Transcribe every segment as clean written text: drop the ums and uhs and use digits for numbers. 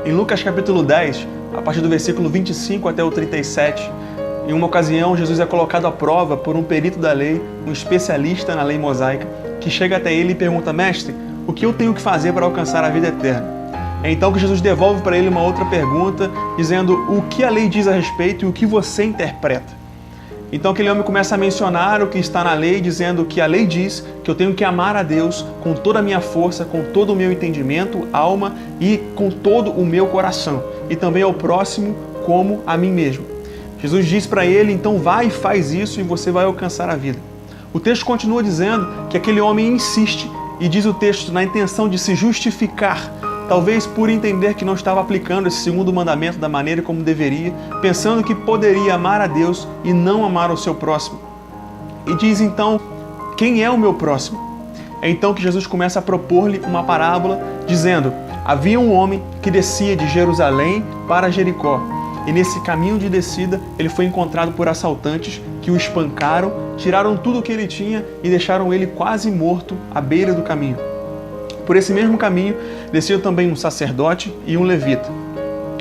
Em Lucas capítulo 10, a partir do versículo 25 até o 37, em uma ocasião, Jesus é colocado à prova por um perito da lei, um especialista na lei mosaica, que chega até ele e pergunta: Mestre, o que eu tenho que fazer para alcançar a vida eterna? É então que Jesus devolve para ele uma outra pergunta, dizendo o que a lei diz a respeito e o que você interpreta. Então aquele homem começa a mencionar o que está na lei, dizendo que a lei diz que eu tenho que amar a Deus com toda a minha força, com todo o meu entendimento, alma e com todo o meu coração, e também ao próximo como a mim mesmo. Jesus diz para ele, então vai e faz isso e você vai alcançar a vida. O texto continua dizendo que aquele homem insiste e diz o texto na intenção de se justificar, talvez por entender que não estava aplicando esse segundo mandamento da maneira como deveria, pensando que poderia amar a Deus e não amar o seu próximo. E diz então, quem é o meu próximo? É então que Jesus começa a propor-lhe uma parábola, dizendo, havia um homem que descia de Jerusalém para Jericó, e nesse caminho de descida ele foi encontrado por assaltantes que o espancaram, tiraram tudo o que ele tinha e deixaram ele quase morto à beira do caminho. Por esse mesmo caminho, desciam também um sacerdote e um levita.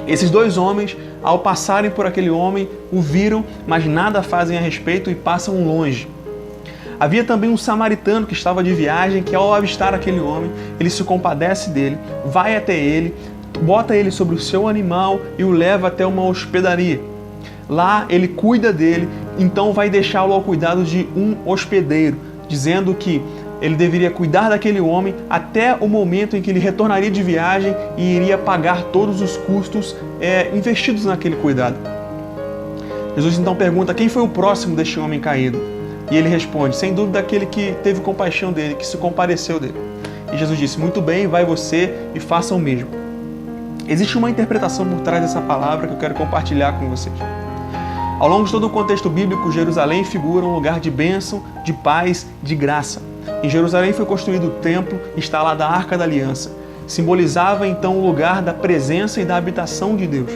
Esses dois homens, ao passarem por aquele homem, o viram, mas nada fazem a respeito e passam longe. Havia também um samaritano que estava de viagem, que ao avistar aquele homem, ele se compadece dele, vai até ele, bota ele sobre o seu animal e o leva até uma hospedaria. Lá ele cuida dele, então vai deixá-lo ao cuidado de um hospedeiro, dizendo que ele deveria cuidar daquele homem até o momento em que ele retornaria de viagem e iria pagar todos os custos investidos naquele cuidado. Jesus então pergunta quem foi o próximo deste homem caído. E ele responde, sem dúvida, aquele que teve compaixão dele, que se compadeceu dele. E Jesus disse, muito bem, vai você e faça o mesmo. Existe uma interpretação por trás dessa palavra que eu quero compartilhar com vocês. Ao longo de todo o contexto bíblico, Jerusalém figura um lugar de bênção, de paz, de graça. Em Jerusalém foi construído o templo, instalada a Arca da Aliança. Simbolizava então o lugar da presença e da habitação de Deus.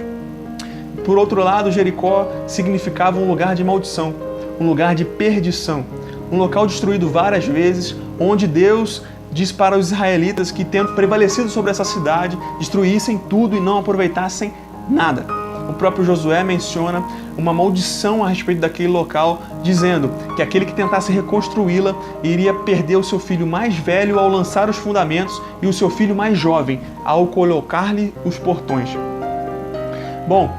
Por outro lado, Jericó significava um lugar de maldição, um lugar de perdição, um local destruído várias vezes, onde Deus diz para os israelitas que, tendo prevalecido sobre essa cidade, destruíssem tudo e não aproveitassem nada. O próprio Josué menciona uma maldição a respeito daquele local, dizendo que aquele que tentasse reconstruí-la iria perder o seu filho mais velho ao lançar os fundamentos e o seu filho mais jovem ao colocar-lhe os portões. Bom,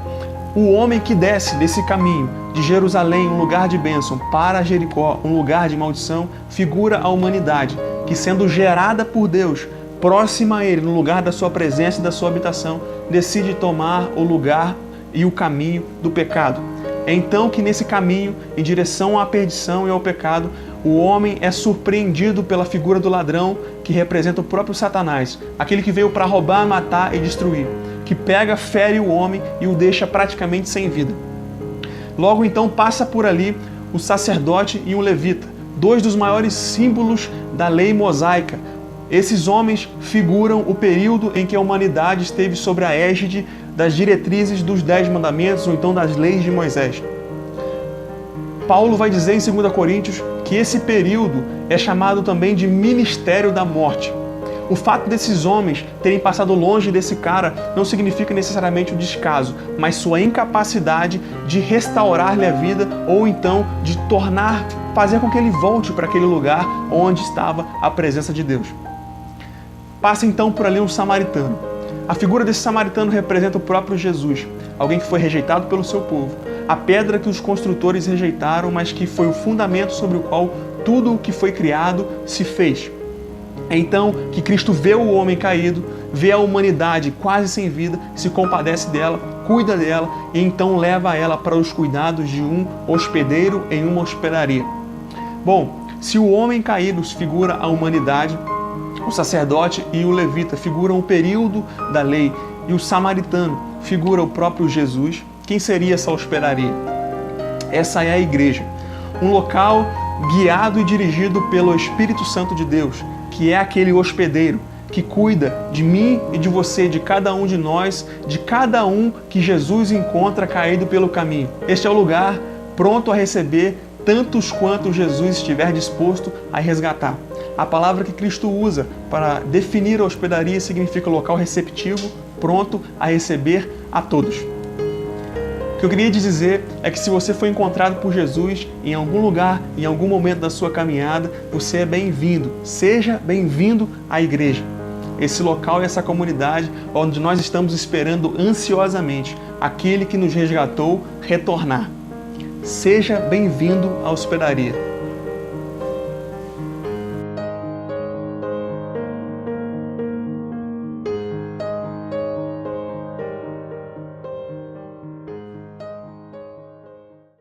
o homem que desce desse caminho de Jerusalém, um lugar de bênção, para Jericó, um lugar de maldição, figura a humanidade, que sendo gerada por Deus, próxima a Ele, no lugar da sua presença e da sua habitação, decide tomar o lugar e o caminho do pecado. É então que nesse caminho, em direção à perdição e ao pecado, o homem é surpreendido pela figura do ladrão, que representa o próprio Satanás, aquele que veio para roubar, matar e destruir, que pega, fere o homem e o deixa praticamente sem vida. Logo então passa por ali o sacerdote e um levita, dois dos maiores símbolos da lei mosaica. Esses homens figuram o período em que a humanidade esteve sob a égide das diretrizes dos 10 mandamentos ou então das leis de Moisés. Paulo vai dizer em 2 Coríntios que esse período é chamado também de ministério da morte. O fato desses homens terem passado longe desse cara não significa necessariamente o descaso, mas sua incapacidade de restaurar-lhe a vida ou então de fazer com que ele volte para aquele lugar onde estava a presença de Deus. Passa então por ali um samaritano. A figura desse samaritano representa o próprio Jesus, alguém que foi rejeitado pelo seu povo, a pedra que os construtores rejeitaram, mas que foi o fundamento sobre o qual tudo o que foi criado se fez. É então que Cristo vê o homem caído, vê a humanidade quase sem vida, se compadece dela, cuida dela e então leva ela para os cuidados de um hospedeiro em uma hospedaria. Bom, se o homem caído figura a humanidade, o sacerdote e o levita figuram o período da lei e o samaritano figura o próprio Jesus, quem seria essa hospedaria? Essa é a igreja, um local guiado e dirigido pelo Espírito Santo de Deus, que é aquele hospedeiro que cuida de mim e de você, de cada um de nós, de cada um que Jesus encontra caído pelo caminho. Este é o lugar pronto a receber tantos quanto Jesus estiver disposto a resgatar. A palavra que Cristo usa para definir a hospedaria significa local receptivo, pronto a receber a todos. O que eu queria te dizer é que se você foi encontrado por Jesus em algum lugar, em algum momento da sua caminhada, você é bem-vindo. Seja bem-vindo à igreja. Esse local e essa comunidade onde nós estamos esperando ansiosamente aquele que nos resgatou retornar. Seja bem-vindo à hospedaria.